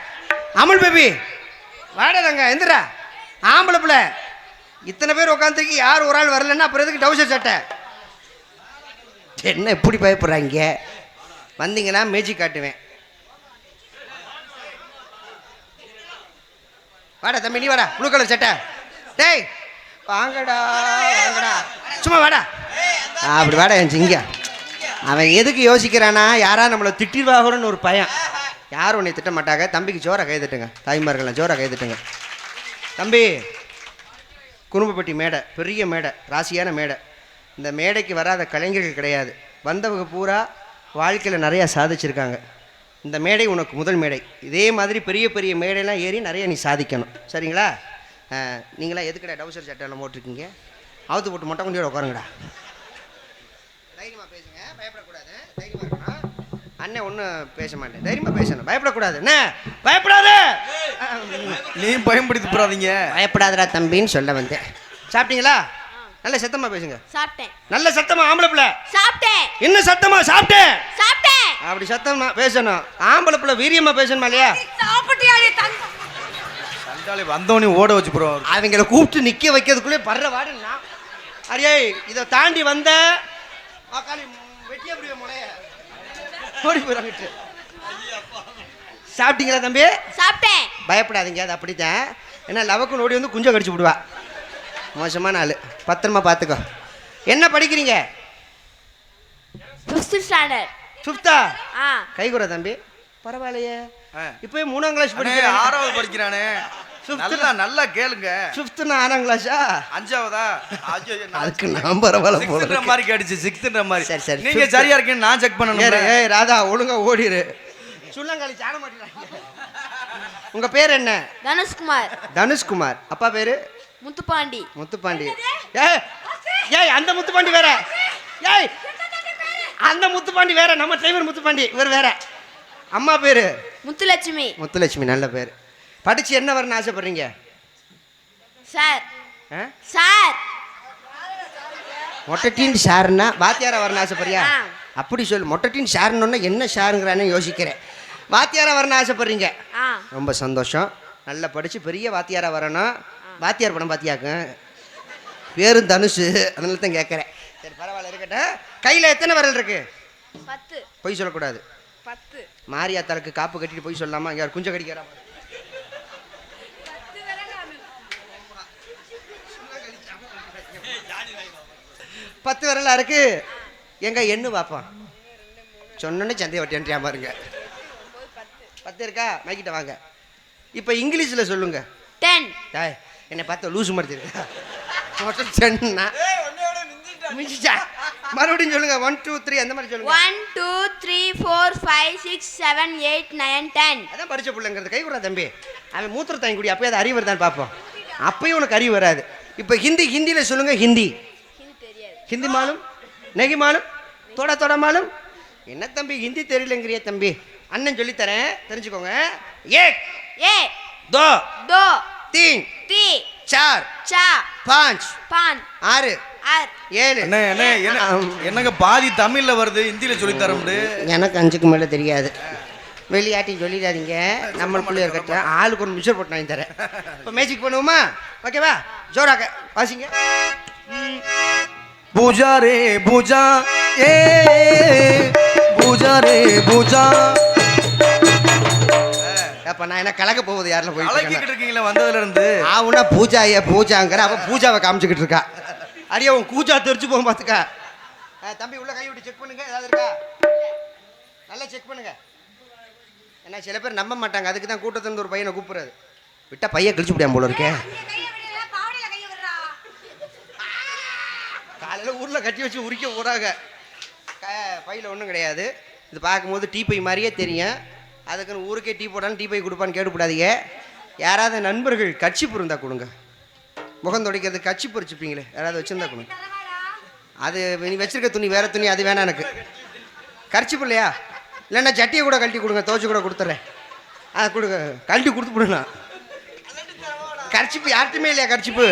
அமுல் பேபி வாடா தங்க, எந்திரா. ஆம்பளை பிள்ளை இத்தனை பேர் உட்காந்துருக்கு, யார் ஒரு ஆள் வரலன்னா அப்புறம் எதுக்கு டவுசர் சட்டை? என்ன எப்படி பயப்படுறாங்க? வந்தீங்கன்னா மேஜிக் காட்டுவேன். வாடா தம்பி, நீ வாடா, ப்ளூ கலர் சட்டை. டேய் வாங்கடா வாங்கடா, சும்மா வாடா. அப்படி வாடா என் சிங்க. அவன் எதுக்கு யோசிக்கிறானா, யாரா நம்மளை திட்டிடுவாகணும்னு ஒரு பயம். யாரும் உன்னை திட்ட மாட்டாங்க. தம்பிக்கு ஜோரை கை தட்டுங்க, தாய்மார்கள்லாம் ஜோரை கை தட்டுங்க. தம்பி, குறும்பப்பட்டி மேடை, பெரிய மேடை, ராசியான மேடை. இந்த மேடைக்கு வராத கலைஞர்கள் கிடையாது. வந்தவங்க பூரா வாழ்க்கையில் நிறையா சாதிச்சிருக்காங்க. இந்த மேடை உனக்கு முதல் மேடை. இதே மாதிரி பெரிய பெரிய மேடையெல்லாம் ஏறி நிறைய நீ சாதிக்கணும், சரிங்களா? நீங்களாம் எதுக்கடா டவுசர் சட்டையெல்லாம் போட்டிருக்கீங்க? அவுத்து போட்டு மொட்டை கொண்டியோட உட்காருங்கடா. தைரியமாக பேசுங்க, பயப்படக்கூடாது. தைரியமாக இருக்கணும். அண்ணன் ஒன்றும் பேச மாட்டேன், தைரியமாக பேசணும், பயப்படக்கூடாது. என்ன பயப்படாத, நீ பயன்படுத்தி போறாதீங்க. பயப்படாதடா தம்பின்னு சொல்ல வந்தேன். சாப்பிட்டீங்களா? நல்ல சத்தமா பேசுங்க. சாப்பிட்டேன். நல்ல சத்தமா, ஆம்பளை பிள்ளை. சாப்பிட்டேன். இன்னும் சத்தமா, சாப்பிட்டேன். சாப்பிட்டேன். அப்படி சத்தமா பேசணும். ஆம்பளை பிள்ளை வீரியமா பேசணுமா இல்லையா? சாப்பிட்டியாடி தங்க? சண்டாளி வந்தவனே ஓட வச்சு போறோம். அவங்கள கூப்பிட்டு நிக்க வைக்கிறதுக்குள்ளே படுற வாடுன்னா, அரியே இதை தாண்டி வந்த வெட்டிய முடிய முளைய ஓடி போயிடாங்கிட்டு. சாப்பிட்டீங்களா தம்பி? சாப்பிட்டேன். பயப்படாதீங்க, அது அப்படித்தான். ஏன்னா லவக்கு ஓடி வந்து குஞ்சம் கடிச்சு விடுவா. மோசமான ஆளு, பத்திரமா பார்த்துக்கோ. என்ன படிக்கிறீங்க? 5th standard. 5th? கை கூட தம்பி, பரவாயில்லையே. இப்போ 3ஆம் கிளாஸ் படிக்கிறேன். 6வது படிக்கிறானே. நல்லா கேளுங்க. 5th 6ஆம் கிளாஸா? 5ஆவதா? அதுக்கு நான் பரவாயில்ல போல மாதிரி கேட்டுச்சு. 6th மாதிரி. சரி சரி, நீங்க சரியா இருக்கீங்க, நான் செக் பண்ணணும். ஏய் ராதா, ஒழுங்கா ஓடிரு. சுள்ளங்காலி சாட மாட்டேங்கிறாங்க. உங்க பேர் என்ன? தனுஷ்குமார். தனுஷ்குமார். அப்பா பேரு? முத்துப்பாண்டி. முத்துப்பாண்டி. ஏய் ஏய், அந்த முத்துப்பாண்டி வேற. ஏய் அந்த முத்துப்பாண்டி வேற, நம்ம டிரைவர் முத்துப்பாண்டி இவர் வேற. அம்மா பேரு முத்துலட்சுமி. முத்துலட்சுமி, நல்ல பேர். படிச்சு என்ன வரணும்னு ஆசைப்படுறீங்க? சார். சார். மொட்டட்டின் ஷாருன்னா வாத்தியாரா வரணும் ஆசைப்படுறியா? அப்படி சொல்லு. மொட்டட்டின் ஷாருன்னு என்ன ஷாருங்கிறானே யோசிக்கிறேன். வாத்தியாரா வரணும் ஆசைப்படுறீங்க, ரொம்ப சந்தோஷம். நல்லா படிச்சு பெரிய வாத்தியாரா வரணும். வாத்தியார் படம் பாத்தியாக்கு பேரும் தனுஷு, அதனால தான் கேட்குறேன். சரி பரவாயில்ல, இருக்கட்டும். கையில் எத்தனை விரல் இருக்கு? 10. பொய் சொல்லக்கூடாது. 10. மாரியாத்தாளுக்கு காப்பு கட்டிட்டு போய் சொல்லாமா? யார் குஞ்ச கடிக்கிறா? 10 விரலா இருக்கு. எங்க எண்ணு பார்ப்போம். சொன்னோன்னே சந்தையை வட்டியா பாருங்க. 10 இருக்கா? மைக்கிட்ட வாங்க. இப்போ இங்கிலீஷில் சொல்லுங்க. 10. தாய் என்னை பார்த்த லூசு மாதிரி இருக்கா? மொத்தம் 10னா மிஞ்சிச்சா? மறுபடியும் சொல்லுங்க. 1 2 3 அந்த மாதிரி சொல்லுங்க. 1 2 3 4 5 6 7 8 9 10. அதான் படிச்ச பிள்ளைங்கிறது. கை விடுறா தம்பி. அவன் மூத்திர தாங்கி கூடி அப்பயே அது அறிவு வருதான்னு பார்ப்போம். அப்பயும் உனக்கு அறிவு வராது. இப்போ ஹிந்தியில் சொல்லுங்க. ஹிந்தி ஹிந்தி மாலும் நெகி மாலும் தோட தோட மாலும். என்ன தம்பி ஹிந்தி தெரியலங்கிறிய தம்பி? அண்ணன் சொல்லித்தரேன், தெரிஞ்சுக்கோங்க. ஏக் ஏ दो दो तीन ती चार 4 पाँच 5 ஆறு 6 ஏழு. என்னங்க பாதி தமிழ்ல வருது, ஹிந்தியில சொல்லி தரமுடு. எனக்கு 5க்கு மேலே தெரியாது. வெளியாட்டி சொல்லிடாதீங்க, நம்மளுக்குள்ளே இருக்கட்டும். ஆளுக்கு ஒரு மிஷர் போட்டு வாங்கி தரேன். இப்போ மேஜிக் பண்ணுவோமா? ஓகேவா? ஜோராக வாசிங்க. பூஜா ரே பூஜா, ஏ பூஜா ரே பூஜா. அப்ப நான் என்ன கலக்க போகுது? யாரில் போய் அழகிக்கிட்டு இருக்கீங்களா வந்ததுல இருந்து? ஆவுனா பூஜாய பூஜாங்கிற அவ பூஜாவை காமிச்சுக்கிட்டு இருக்கா. அடியே உன் கூஜா தெரிச்சு போகும் பார்த்துக்கா. தம்பி உள்ள கை விட்டு செக் பண்ணுங்க. ஏதாவது இருக்கா? நல்லா செக் பண்ணுங்க. ஏன்னா சில பேர் நம்ப மாட்டாங்க, அதுக்கு தான் கூட்டத்திலிருந்து ஒரு பையனை கூப்பிடுறது. விட்டா பையன் கழிச்சு விடியாம போல இருக்கே. காலையில் ஊரில் கட்டி வச்சு உரிக்க போகிறாங்க. பையில் ஒன்றும் கிடையாது. இது பார்க்கும்போது டீ பை மாதிரியே தெரியும். அதுக்குன்னு ஊருக்கே டீ போட்டாலும் டீ பை கொடுப்பான்னு கேட்டுப்படாதீங்க. யாராவது நண்பர்கள் கட்சிப்பு இருந்தால் கொடுங்க. முகம் துடைக்கிறது கட்சிப்பு வச்சுப்பீங்களே, யாராவது வச்சுருந்தா கொடுங்க. அது நீ வச்சிருக்க துணி வேறு துணி, அது வேணாம் எனக்கு. கட்சிப்பு இல்லையா? இல்லைன்னா சட்டியை கூட கழட்டி கொடுங்க, துவச்சி கூட கொடுத்துட்றேன். கொடுங்க, கழட்டி கொடுத்து விடுண்ணா. கட்சிப்பு யார்ட்டுமே இல்லையா? கட்சிப்பு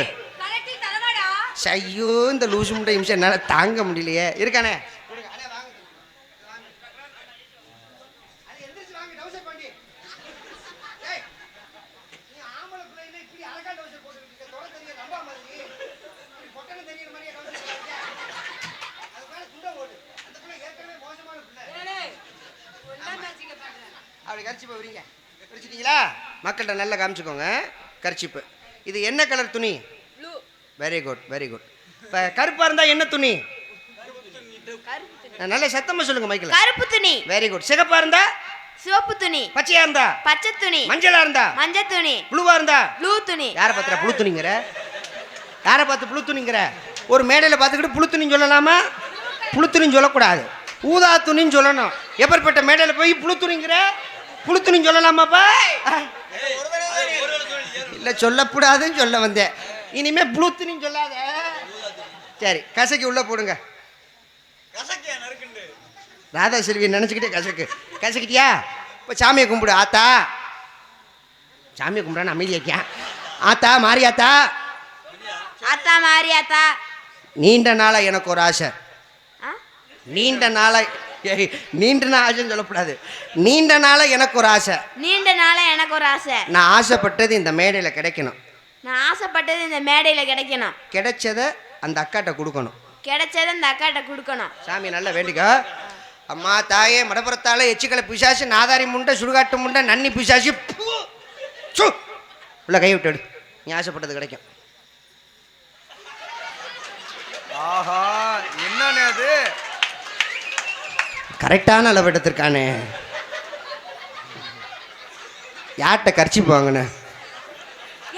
ஐயோ, இந்த லூசு முட்டை நிமிஷம் என்னால் தாங்க முடியலையே. இருக்கானே அப்படி கர்ச்சிப்பை விரிங்க. விரிச்சிட்டிங்களா? மக்கள்கிட்ட நல்லா காமிச்சுக்கோங்க. கர்ச்சிப்பு இது என்ன கலர் துணி? Very good very good. இப்போ கருப்பாக இருந்தால் என்ன துணி? நல்ல சத்தமாக சொல்லுங்க மைக்கில். கருப்பு துணி. Very good. சிகப்பாக இருந்தா? சிவப்பு துணி. பச்சையா இருந்தா? பச்சை துணி. மஞ்சளா இருந்தா? மஞ்சள் துணி. ப்ளூவா இருந்தா? ப்ளூ துணி. யாரை பார்த்துற புழு துணிங்கிற? யாரை பார்த்து புழு துணிங்கிற? ஒரு மேடையில் பார்த்துக்கிட்டு புழு துணின்னு சொல்லலாமா? புழு துணின்னு சொல்லக்கூடாது, ஊதா துணின்னு சொல்லணும். எப்பேற்பட்ட மேடையில் போய் புழு துணிங்கிற? புழு துணின்னு சொல்லலாமாப்பா? இல்லை, சொல்லக்கூடாதுன்னு சொல்ல வந்தேன். இனிமே புழு துணின்னு சொல்லாத. சரி, கசக்கி உள்ள போடுங்க. ராதா செல்வி நினச்சிக்கிட்டே கசக்கிட்டியா? இப்போ சாமியை கும்பிடு. ஆத்தா, சாமியை கும்பிடான்னு அமைதியாக்கியா? ஆத்தா மாரியாத்தா, ஆத்தா மாரியாத்தா. நீண்ட நாளா எனக்கு ஒரு ஆசை. நீண்ட நாளா ஆசைன்னு சொல்லக்கூடாது. நீண்ட நாளா எனக்கு ஒரு ஆசை. நீண்ட நாளா எனக்கு ஒரு ஆசை. நான் ஆசைப்பட்டது இந்த மேடையில் கிடைக்கணும். நான் ஆசைப்பட்டது இந்த மேடையில கிடைக்கணும். கிடைச்சத அந்த அக்காட்ட கொடுக்கணும். கிடைச்சத அந்த அக்காட்ட கொடுக்கணும். சாமி நல்லா வேண்டிக்க. அம்மா தாயே மடப்புறத்தால எச்சிக்கலை பிசாசு, நாதாரி முண்டை, சுடுகாட்டு முண்டை, நன்னி பிசாசு, உள்ள கை விட்டு நீ ஆசைப்பட்டது கிடைக்கும். ஆஹா, என்னன்னு அது? கரெக்டான அளவு எடுத்திருக்கானே. யார்கிட்ட கர்ச்சிப்பு வாங்கின?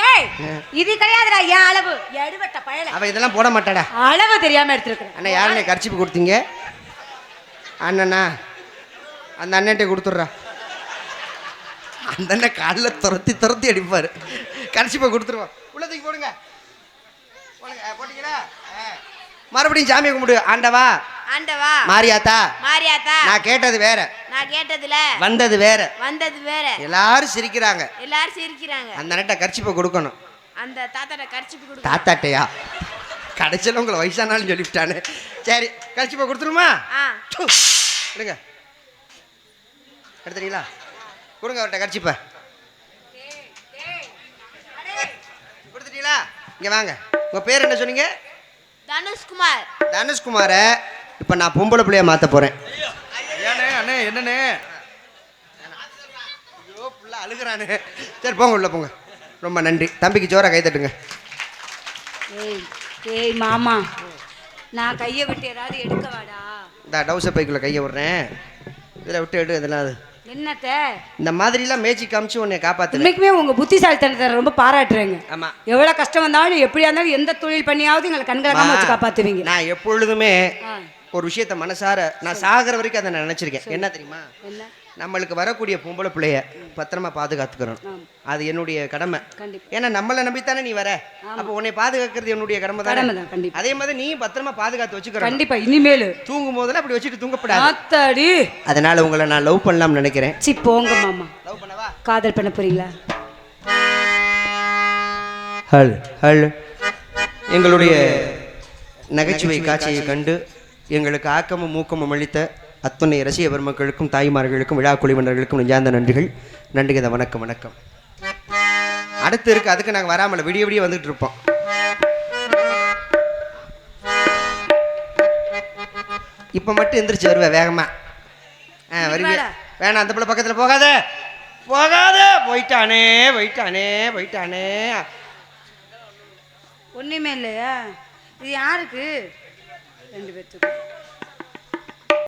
ஏய், இது கிடையாதுடா என் அளவு. எடுவட்ட பயல. அவ இதெல்லாம் போட மாட்டாடா. அளவு தெரியாம எடுத்துருக்கேன். அண்ணா, யாருனே கர்ச்சிப்பு கொடுத்தீங்க? அண்ணனா, அந்த அண்ணன்ட்டே கொடுத்துட்றா. அந்த அண்ணன் காலில் துரத்தி அடிப்பார். கர்ச்சிப்பை கொடுத்துருவோம். உள்ளத்துக்கு போடுங்க. போட்டீங்களா? மறுபடியும் சாமியை கும்பிடு. ஆண்டவா, ஆண்டவா மாரியாத்தா மாரியாத்தா நான் கேட்டது வேற, நான் கேட்டதுல வந்தது வேற. வந்தது வேற. எல்லாரும் சிரிக்கிறாங்க. எல்லாரும் சிரிக்கிறாங்க. அந்த நட்ட கர்ச்சிப்பை கொடுக்கணும். அந்த தாத்தாட்ட கர்ச்சிப்பு கொடு. தாத்தாட்டையா? கடைசியில் உங்களை வயசானாலும் சொல்லிவிட்டானு. சரி கர்ச்சிப்பை கொடுத்துருமா? கொடுங்க. எடுத்துறீங்களா? கொடுங்க அவர்கிட்ட கர்ச்சிப்பை. கொடுத்துட்டீங்களா? இங்க வாங்க. உங்க பேர் என்ன சொன்னீங்க? தனுஷ்குமார். தனுஷ்குமார இப்ப நான் பொம்பளை பிள்ளைய மாத்த போறேன். ஏனே அண்ணே என்னண்ணே? ஐயோ புள்ள அழுகுறானே. சரி போங்க உள்ள போங்க. ரொம்ப நன்றி. தம்பிக்கு ஜோரா கை தட்டுங்க. ஏய் ஏய் மாமா, நான் கையை விட்டு ஏதாவது எடுக்க வாடா. இந்த டவுசர் பைக்குள்ள கையை விடுறேன். இதில் விட்டு எடு. இதெல்லாம் அது என்னத்த இந்த மாதிரிலாம் மேய்ச்சி காமிச்சு உன்னை காப்பாத்து. இன்னைக்குமே உங்க புத்திசாலித்தனத்தை ரொம்ப பாராட்டுறேங்க. ஆமா, எவ்வளவு கஷ்டம் வந்தாலும் எப்படியா இருந்தாலும் எந்த தொழில் பண்ணியாவது எங்களை கண்கலகாம வச்சு காப்பாத்துவீங்க. நான் எப்பொழுதுமே ஒரு விஷயத்த மனசார நான் சாகிற வரைக்கும் அதை நான் நினைச்சிருக்கேன். என்ன தெரியுமா? என்ன? நம்மளுக்கு வரக்கூடிய பொம்பளை பிள்ளைய பத்திரமா பாதுகாத்துக்கிறோம். அது என்னுடைய கடமை. ஏன்னா நம்மளை நம்பித்தானே நீ வர. அப்ப உன்னை பாதுகாக்கிறது என்னுடைய கடமை தானே. அதே மாதிரி நீ பத்திரமா பாதுகாத்து வச்சுக்கிற. கண்டிப்பா. இனிமேல் தூங்கும் போதெல்லாம் அப்படி வச்சுட்டு தூங்கப்படாது. ஆத்தாடி. அதனால உங்களை நான் லவ் பண்ணலாம்னு நினைக்கிறேன். சி போங்க மாமா. லவ் பண்ணவா? காதல் பண்ண போறீங்களா? ஹல் ஹல். எங்களுடைய நகைச்சுவை காட்சியை கண்டு எங்களுக்கு ஆக்கமும் ஊக்கமும் அளித்த அத்துணை ரசிக பெருமக்களுக்கும் தாய்மார்களுக்கும் விழா குழுவினர்களுக்கும் நெஞ்சார்ந்த நன்றிகள். நன்றிகத வணக்கம் வணக்கம். அடுத்து இருக்கு, அதுக்கு நாங்கள் வராமல் விடிய விடிய வந்துட்டு இருப்போம். இப்போ மட்டும் எந்திரிச்சு வருவேன் வேகமா. வருவீங்க. வேணாம், அந்த பிள்ளை பக்கத்தில் போகாத போகாத. போயிட்டானே போயிட்டானே போயிட்டானே. ஒண்ணுமே இல்லையா? இது யாருக்கு? 2 பேத்துக்கு.